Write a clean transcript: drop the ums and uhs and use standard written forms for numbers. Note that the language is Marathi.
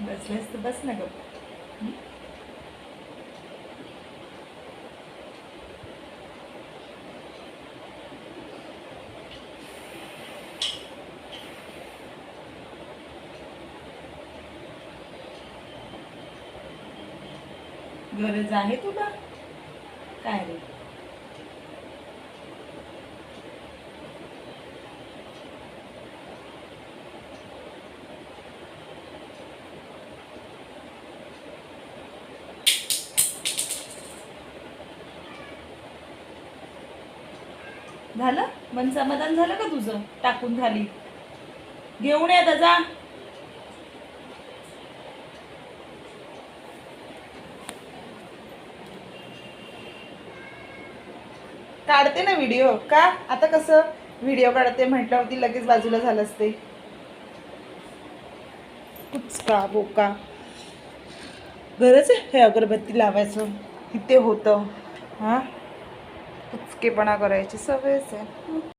बसलेस तर बस ना ग. गरज आहे तुला काय रे? झालं मन समाधान झालं का तुझं? टाकून झाली. घेऊन ये आता जा. काढते ना व्हिडिओ. का आता कसं व्हिडिओ काढते म्हटल्यावरती लगेच बाजूला झालं असते. कुचका बोका. गरज आहे हे अगरबत्ती लावायचं? इथे होतं. हा कुचकेपणा करायची सवयच आहे.